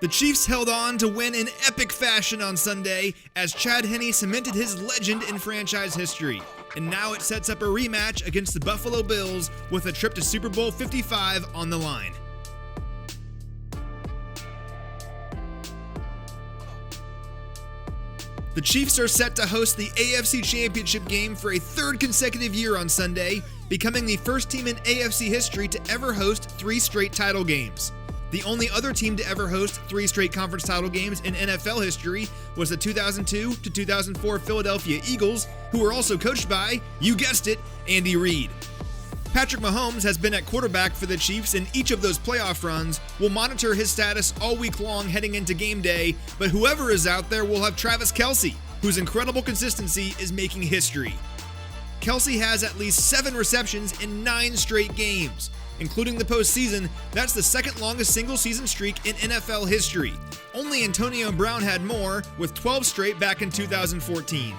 The Chiefs held on to win in epic fashion on Sunday as Chad Henne cemented his legend in franchise history. And now it sets up a rematch against the Buffalo Bills with a trip to Super Bowl 55 on the line. The Chiefs are set to host the AFC Championship game for a third consecutive year on Sunday, becoming the first team in AFC history to ever host 3 straight title games. The only other team to ever host 3 straight conference title games in NFL history was the 2002 to 2004 Philadelphia Eagles, who were also coached by, you guessed it, Andy Reid. Patrick Mahomes has been at quarterback for the Chiefs in each of those playoff runs. We'll monitor his status all week long heading into game day, but whoever is out there will have Travis KELCE, whose incredible consistency is making history. KELCE has at least 7 receptions in 9 straight games. Including the postseason, that's the second longest single-season streak in NFL history. Only Antonio Brown had more, with 12 straight back in 2014.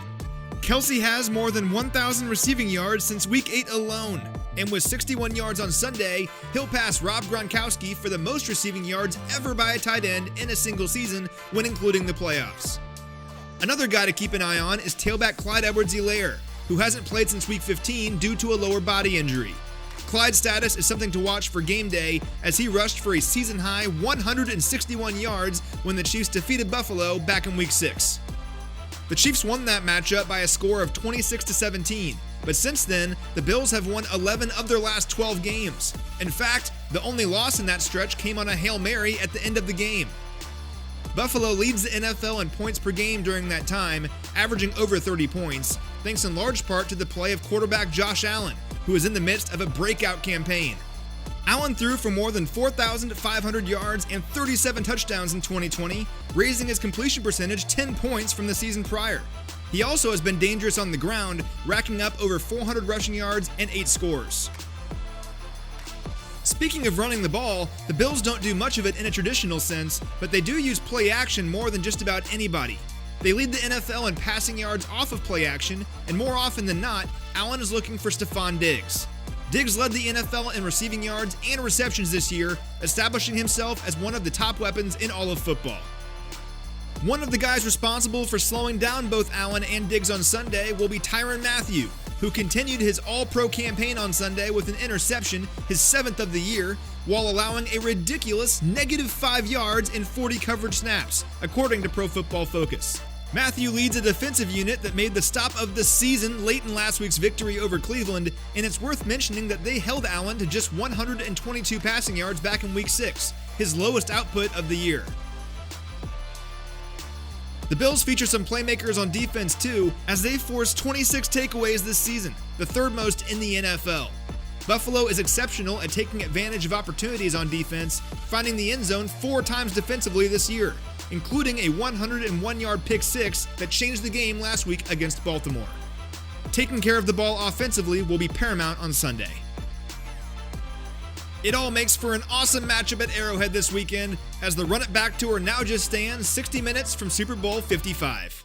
KELCE has more than 1,000 receiving yards since Week 8 alone, and with 61 yards on Sunday, he'll pass Rob Gronkowski for the most receiving yards ever by a tight end in a single season when including the playoffs. Another guy to keep an eye on is tailback Clyde Edwards-HELAIRE, who hasn't played since Week 15 due to a lower body injury. Clyde's status is something to watch for game day as he rushed for a season-high 161 yards when the Chiefs defeated Buffalo back in Week 6. The Chiefs won that matchup by a score of 26-17, but since then, the Bills have won 11 of their last 12 games. In fact, the only loss in that stretch came on a Hail Mary at the end of the game. Buffalo leads the NFL in points per game during that time, averaging over 30 points, thanks in large part to the play of quarterback Josh Allen, who is in the midst of a breakout campaign. Allen threw for more than 4,500 yards and 37 touchdowns in 2020, raising his completion percentage 10 points from the season prior. He also has been dangerous on the ground, racking up over 400 rushing yards and 8 scores. Speaking of running the ball, the Bills don't do much of it in a traditional sense, but they do use play action more than just about anybody. They lead the NFL in passing yards off of play action, and more often than not, Allen is looking for STEFON Diggs. Diggs led the NFL in receiving yards and receptions this year, establishing himself as one of the top weapons in all of football. One of the guys responsible for slowing down both Allen and Diggs on Sunday will be Tyrann Mathieu, who continued his All-Pro campaign on Sunday with an interception, his 7th of the year, while allowing a ridiculous -5 yards in 40 coverage snaps, according to Pro Football Focus. Mathieu leads a defensive unit that made the stop of the season late in last week's victory over Cleveland, and it's worth mentioning that they held Allen to just 122 passing yards back in Week 6, his lowest output of the year. The Bills feature some playmakers on defense too, as they forced 26 takeaways this season, the 3rd most in the NFL. Buffalo is exceptional at taking advantage of opportunities on defense, finding the end zone 4 times defensively this year, including a 101-yard pick 6 that changed the game last week against Baltimore. Taking care of the ball offensively will be paramount on Sunday. It all makes for an awesome matchup at Arrowhead this weekend, as the Run It Back Tour now just stands 60 minutes from Super Bowl 55.